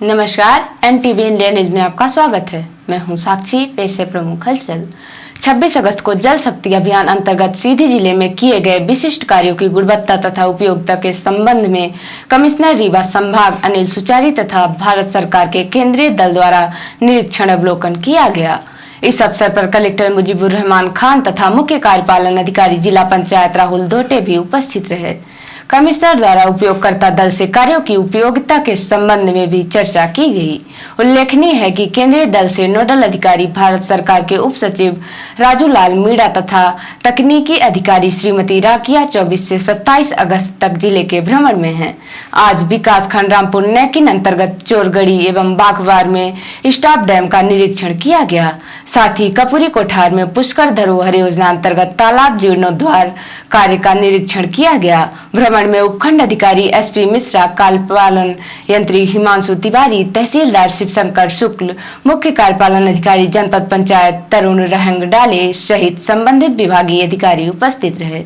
नमस्कार, NTV India news में आपका स्वागत है। मैं हूं साक्षी। पेश है प्रमुख हलचल। 26 अगस्त को जल शक्ति अभियान अंतर्गत सीधी जिले में किए गए विशिष्ट कार्यों की गुणवत्ता तथा उपयोगिता के संबंध में कमिश्नर रीवा संभाग अनिल सुचारी तथा भारत सरकार के केंद्रीय दल द्वारा निरीक्षण अवलोकन किया गया। इस अवसर पर कलेक्टर मुजीबुर रहमान खान तथा मुख्य कार्यपालन अधिकारी जिला पंचायत राहुल धोटे भी उपस्थित रहे। कमिश्नर द्वारा उपयोगकर्ता दल से कार्यों की उपयोगिता के संबंध में भी चर्चा की गई। उल्लेखनीय है कि केंद्रीय दल से नोडल अधिकारी भारत सरकार के उप सचिव राजू लाल मीणा तथा तकनीकी अधिकारी श्रीमती राकिया 24 से 27 अगस्त तक जिले के भ्रमण में हैं। आज विकास खंड रामपुर नैकिन अंतर्गत चोरगढ़ी एवं बाघवार में स्टाफ डैम का निरीक्षण किया गया। साथ ही कपूरी कोठार में पुष्कर धरोहर योजना अंतर्गत तालाब जीर्णोद्धार कार्य का निरीक्षण किया गया। भ्रमण में उपखंड अधिकारी SP मिश्रा, कार्यपालन यंत्री हिमांशु तिवारी, तहसीलदार शिवशंकर शुक्ल, मुख्य कार्यपालन अधिकारी जनपद पंचायत तरुण रहंग डाले सहित संबंधित विभागीय अधिकारी उपस्थित रहे।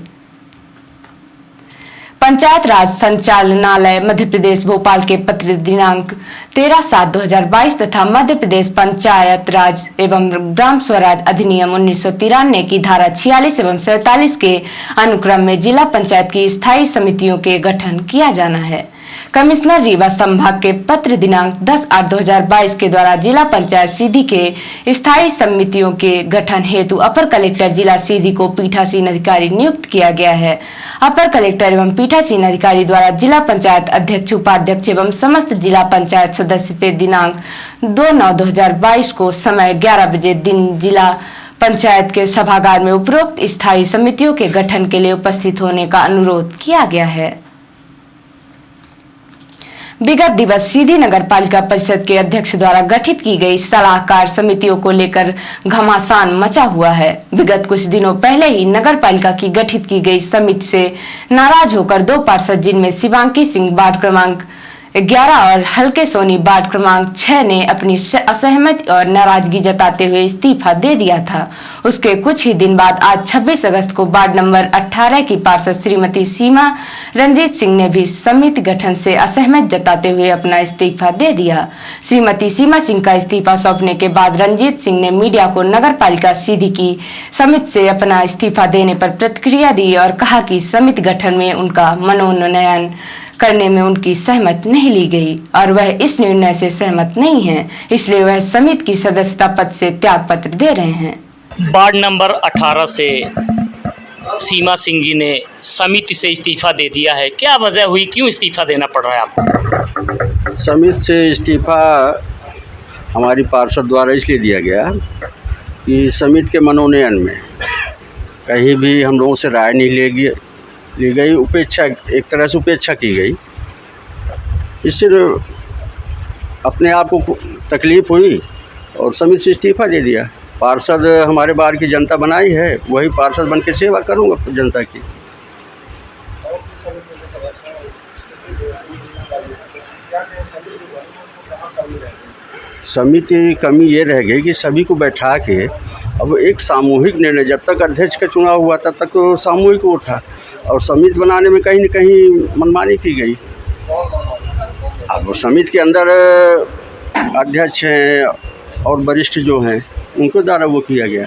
पंचायत राज संचालनालय मध्य प्रदेश भोपाल के पत्र दिनांक 13/7/2022 तथा मध्य प्रदेश पंचायत राज एवं ग्राम स्वराज अधिनियम 1993 की धारा 46 एवं 47 के अनुक्रम में जिला पंचायत की स्थायी समितियों के गठन किया जाना है। कमिश्नर रीवा संभाग के पत्र दिनांक 10/8/2022 के द्वारा जिला पंचायत सीधी के स्थायी समितियों के गठन हेतु अपर कलेक्टर जिला सीधी को पीठासीन अधिकारी नियुक्त किया गया है। अपर कलेक्टर एवं पीठासीन अधिकारी द्वारा जिला पंचायत अध्यक्ष, उपाध्यक्ष एवं समस्त जिला पंचायत सदस्य दिनांक 2/9/2022 को समय 11 बजे दिन जिला पंचायत के सभागार में उपरोक्त स्थायी समितियों के गठन के लिए उपस्थित होने का अनुरोध किया गया है। विगत दिवस सीधी नगर पालिका परिषद के अध्यक्ष द्वारा गठित की गई सलाहकार समितियों को लेकर घमासान मचा हुआ है। विगत कुछ दिनों पहले ही नगर पालिका की गठित की गई समिति से नाराज होकर 2 पार्षद जिनमें शिवांकी सिंह वार्ड क्रमांक 11 और हल्के सोनी वार्ड क्रमांक 6 ने अपनी असहमति और नाराजगी जताते हुए इस्तीफा दे दिया था। उसके कुछ ही दिन बाद आज 26 अगस्त को वार्ड नंबर 18 की पार्षद श्रीमती सीमा रंजीत सिंह ने भी समिति गठन से असहमत जताते हुए अपना इस्तीफा दे दिया। श्रीमती सीमा सिंह का इस्तीफा सौंपने के बाद रंजीत सिंह ने मीडिया को नगर पालिका सीधी की समिति से अपना इस्तीफा देने पर प्रतिक्रिया दी और कहा कि समिति गठन में उनका मनोनयन करने में उनकी सहमति नहीं ली गई और वह इस निर्णय से सहमत नहीं है, इसलिए वह समिति की सदस्यता पद से त्याग पत्र दे रहे हैं। वार्ड नंबर 18 से सीमा सिंह जी ने समिति से इस्तीफा दे दिया है। क्या वजह हुई, क्यों इस्तीफा देना पड़ रहा है आपको? समिति से इस्तीफा हमारी पार्षद द्वारा इसलिए दिया गया कि समिति के मनोनयन में कहीं भी हम लोगों से राय नहीं ली गई, उपेक्षा, एक तरह से उपेक्षा की गई। इससे अपने आप को तकलीफ़ हुई और समिति से इस्तीफा दे दिया। पार्षद हमारे बाहर की जनता बनाई है, वही पार्षद बन के सेवा करूँगा जनता की। समिति की कमी ये रह गई कि सभी को बैठा के अब एक सामूहिक निर्णय, जब तक अध्यक्ष का चुनाव हुआ तब तक तो सामूहिक वो था और समिति बनाने में कहीं न कहीं मनमानी की गई। अब वो समिति के अंदर अध्यक्ष हैं और वरिष्ठ जो हैं उनको द्वारा वो किया गया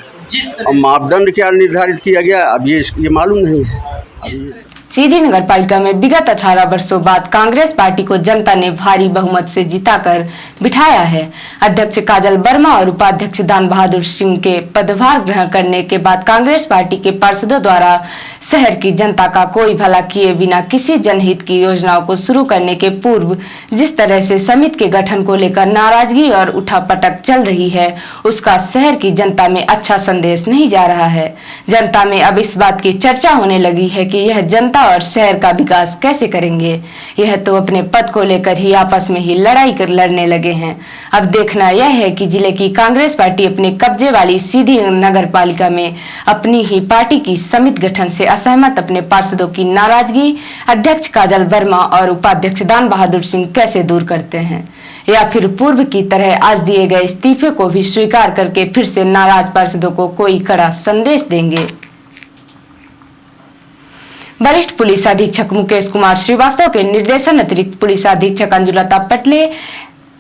और मापदंड क्या निर्धारित किया गया अब ये मालूम नहीं है। सीधी नगर पालिका में विगत 18 वर्षों बाद कांग्रेस पार्टी को जनता ने भारी बहुमत से जिताकर बिठाया है। अध्यक्ष काजल वर्मा और उपाध्यक्ष दान बहादुर सिंह के पदभार ग्रहण करने के बाद कांग्रेस पार्टी के पार्षदों द्वारा शहर की जनता का कोई भला किए बिना किसी जनहित की योजनाओं को शुरू करने के पूर्व जिस तरह से समिति के गठन को लेकर नाराजगी और उठापटक चल रही है, उसका शहर की जनता में अच्छा संदेश नहीं जा रहा है। जनता में अब इस बात की चर्चा होने लगी है कि यह जनता और शहर का विकास कैसे करेंगे। यह तो अपने पद को लेकर ही आपस में ही लड़ाई कर लड़ने लगे हैं। अब देखना यह है कि जिले की कांग्रेस पार्टी अपने कब्जे वाली सीधी नगर पालिका में अपनी ही पार्टी की समिति गठन से असहमत अपने पार्षदों की नाराजगी अध्यक्ष काजल वर्मा और उपाध्यक्ष दान बहादुर सिंह कैसे दूर करते हैं, या फिर पूर्व की तरह आज दिए गए इस्तीफे को भी स्वीकार करके फिर से नाराज पार्षदों को कोई कड़ा संदेश देंगे। वरिष्ठ पुलिस अधीक्षक मुकेश कुमार श्रीवास्तव के निर्देशन अतिरिक्त पुलिस अधीक्षक अंजुलता पटले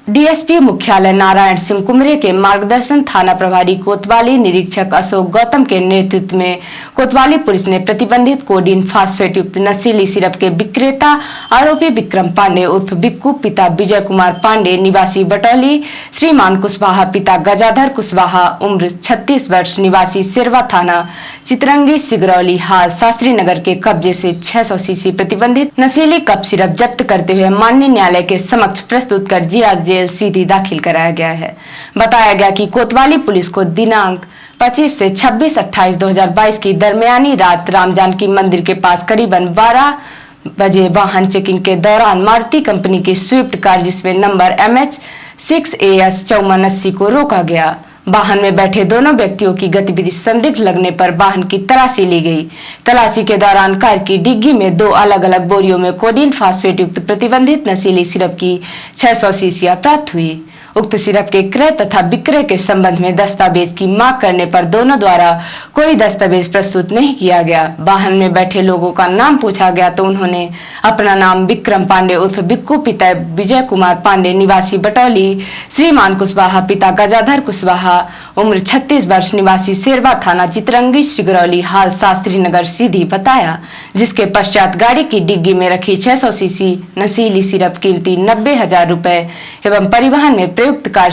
डीएसपी मुख्यालय नारायण सिंह कुमरे के मार्गदर्शन थाना प्रभारी कोतवाली निरीक्षक अशोक गौतम के नेतृत्व में कोतवाली पुलिस ने प्रतिबंधित कोडीन फास्फेट युक्त नशीली सिरप के विक्रेता आरोपी विक्रम पांडे उर्फ बिक्कू पिता विजय कुमार पांडे निवासी बटौली, श्रीमान कुशवाहा पिता गजाधर कुशवाहा उम्र 36 वर्ष निवासी सिरवा थाना चितरंगी सिगरौली हाल शास्त्री नगर के कब्जे से 600 सीसी प्रतिबंधित नशीली कप सिरप जब्त करते हुए माननीय न्यायालय के समक्ष प्रस्तुत कर जिला जेल सीधी दाखिल कराया गया है। बताया गया कि कोतवाली पुलिस को दिनांक 25 से 26/28/2022 की दरमियानी रात राम जानकी मंदिर के पास करीबन 12 बजे वाहन चेकिंग के दौरान मारुति कंपनी की स्विफ्ट कार जिसमें नंबर MH 6AS 5480 को रोका गया। वाहन में बैठे दोनों व्यक्तियों की गतिविधि संदिग्ध लगने पर वाहन की तलाशी ली गई। तलाशी के दौरान कार की डिग्गी में 2 अलग अलग बोरियों में कोडीन फास्फेट युक्त प्रतिबंधित नशीली सिरप की 600 शीशियां प्राप्त हुई। उक्त सिरप के क्रय तथा विक्रय के संबंध में दस्तावेज की मांग करने पर दोनों द्वारा कोई दस्तावेज प्रस्तुत नहीं किया गया। वाहन में बैठे लोगों का नाम पूछा गया तो उन्होंने अपना नाम विक्रम पांडे उर्फ बिक्कू पिता विजय कुमार पांडे निवासी बटौली, श्रीमान कुशवाहा पिता गजाधर कुशवाहा उम्र 36 वर्ष निवासी शेरवा थाना चितरंगी सिगरौली हाल शास्त्री नगर सीधी बताया, जिसके पश्चात गाड़ी की डिग्गी में रखी 600 सीसी नशीली सिरप कीमती 90,000 रुपए एवं परिवहन में प्रयुक्त कार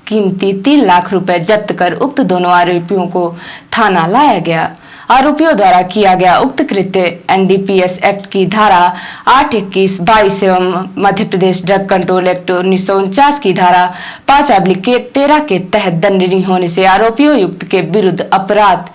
कीमती 3 लाख रुपए जब्त कर उक्त दोनों आरोपियों को थाना लाया गया। आरोपियों द्वारा किया गया उक्त कृत्य NDPS एक्ट की धारा 8, 21, 22 एवं Madhya Pradesh drug control act 1949 की धारा 5/13 के तहत दंडनीय होने से आरोपियों युक्त के विरुद्ध अपराध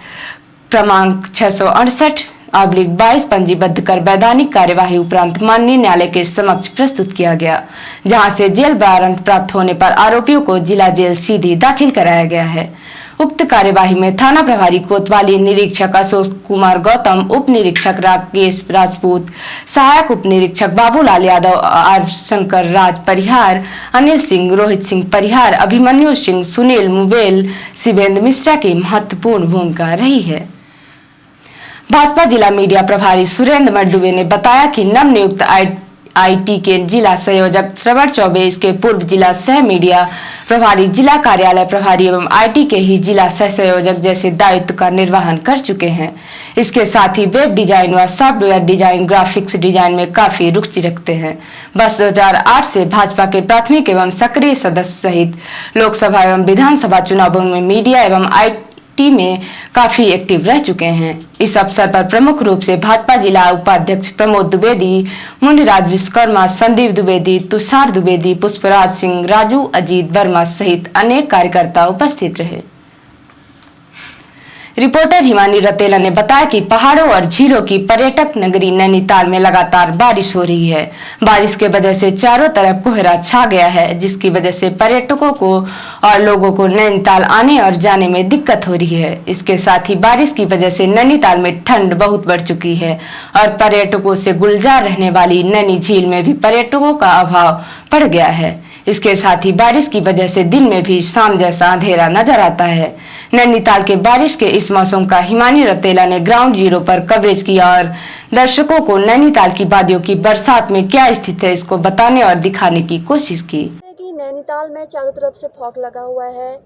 क्रमांक 668/22 पंजीबद्ध कर वैधानिक कार्यवाही उपरांत माननीय न्यायालय के समक्ष प्रस्तुत किया गया, जहां से जेल वारंट प्राप्त होने पर आरोपियों को जिला जेल सीधी दाखिल कराया गया है। उक्त कार्यवाही में थाना प्रभारी कोतवाली निरीक्षक अशोक कुमार गौतम, उप निरीक्षक राकेश राजपूत, सहायक उप निरीक्षक बाबूलाल यादव, R शंकर राज परिहार, अनिल सिंह, रोहित सिंह परिहार, अभिमन्यु सिंह, सुनील मुबेल, शिवेंद्र मिश्रा की महत्वपूर्ण भूमिका रही है। भाजपा जिला मीडिया प्रभारी सुरेंद्र मर्दुवे ने बताया कि नवनियुक्त IT के जिला संयोजक श्रवण चौबे इसके पूर्व जिला सह मीडिया प्रभारी, जिला कार्यालय प्रभारी एवं IT के ही जिला सह संयोजक जैसे दायित्व का निर्वहन कर चुके हैं। इसके साथ ही वेब डिजाइन व सॉफ्टवेयर डिजाइन, ग्राफिक्स डिजाइन में काफी रुचि रखते हैं। वर्ष 2008 से भाजपा के प्राथमिक एवं सक्रिय सदस्य सहित लोकसभा एवं विधानसभा चुनावों में मीडिया एवं IT में काफी एक्टिव रह चुके हैं। इस अवसर पर प्रमुख रूप से भाजपा जिला उपाध्यक्ष प्रमोद द्विवेदी, मुनिराज विश्वकर्मा, संदीप द्विवेदी, तुषार द्विवेदी, पुष्पराज सिंह, राजू अजीत वर्मा सहित अनेक कार्यकर्ता उपस्थित रहे। रिपोर्टर हिमानी रतेला ने बताया कि पहाड़ों और झीलों की पर्यटक नगरी नैनीताल में लगातार बारिश हो रही है। बारिश के वजह से चारों तरफ कोहरा छा गया है, जिसकी वजह से पर्यटकों को और लोगों को नैनीताल आने और जाने में दिक्कत हो रही है। इसके साथ ही बारिश की वजह से नैनीताल में ठंड बहुत बढ़ चुकी है और पर्यटकों से गुलजार रहने वाली नैनी झील में भी पर्यटकों का अभाव पड़ गया है। इसके साथ ही बारिश की वजह से दिन में भी शाम जैसा अंधेरा नजर आता है। नैनीताल के बारिश के इस मौसम का हिमानी रतेला ने ग्राउंड जीरो पर कवरेज किया और दर्शकों को नैनीताल की वादियों की बरसात में क्या स्थिति है इसको बताने और दिखाने की कोशिश की। नैनीताल में चारों तरफ से फॉग लगा हुआ है।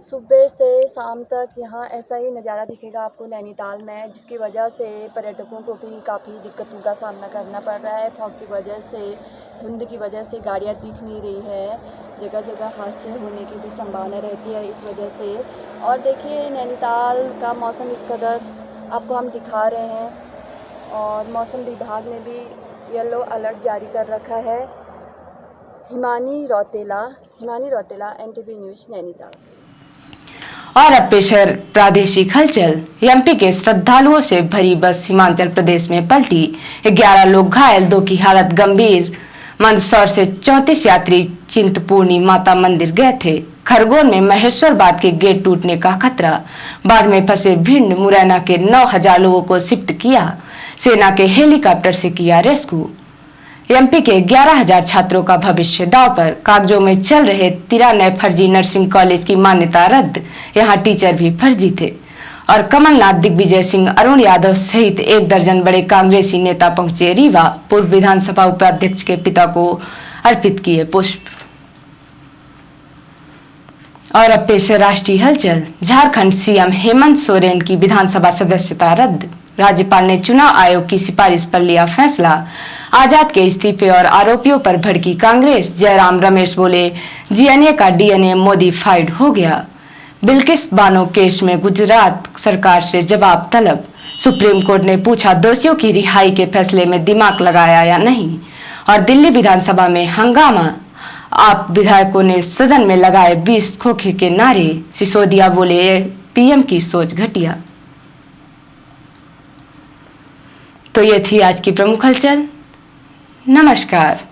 सुबह से शाम तक यहाँ ऐसा ही नज़ारा दिखेगा आपको नैनीताल में, जिसकी वजह से पर्यटकों को भी काफ़ी दिक्कतों का सामना करना पड़ रहा है। फॉग की वजह से, धुंध की वजह से गाड़ियाँ दिख नहीं रही है, जगह जगह हादसे होने की भी संभावना रहती है इस वजह से। और देखिए नैनीताल का मौसम इस कदर आपको हम दिखा रहे हैं और मौसम विभाग ने भी येलो अलर्ट जारी कर रखा है। Himani Rautela, NTV news Nainital. और अब पेश है प्रादेशिक हलचल। MP के श्रद्धालुओं से भरी बस हिमाचल प्रदेश में पलटी, 11 लोग घायल, 2 की हालत गंभीर। मंदसौर से 34 यात्री चिंतपूर्णी माता मंदिर गए थे। खरगोन में महेश्वरबाद के गेट टूटने का खतरा। बाढ़ में फंसे भिंड मुरैना के 9,000 लोगों को शिफ्ट किया। सेना के हेलीकॉप्टर से किया रेस्क्यू। MP के 11,000 छात्रों का भविष्य दांव पर। कागजों में चल रहे 93 फर्जी नर्सिंग कॉलेज की मान्यता रद्द, यहाँ टीचर भी फर्जी थे। और कमलनाथ, दिग्विजय सिंह, अरुण यादव सहित 1 दर्जन बड़े कांग्रेसी नेता पहुंचे रीवा। पूर्व विधानसभा उपाध्यक्ष के पिता को अर्पित किए पुष्प। और अब पेश है राष्ट्रीय हलचल। झारखंड सीएम हेमंत सोरेन की विधानसभा सदस्यता रद्द। राज्यपाल ने चुनाव आयोग की सिफारिश पर लिया फैसला। आजाद के इस्तीफे और आरोपियों पर भड़की कांग्रेस। जयराम रमेश बोले, जीएनए का डीएनए मॉडिफाइड हो गया। बिल्किस बानो केस में गुजरात सरकार से जवाब तलब। सुप्रीम कोर्ट ने पूछा, दोषियों की रिहाई के फैसले में दिमाग लगाया या नहीं। और दिल्ली विधानसभा में हंगामा। आप विधायकों ने सदन में लगाए 20 खोखे के नारे। सिसोदिया बोले, पीएम की सोच घटिया। तो ये थी आज की प्रमुख हलचल। नमस्कार।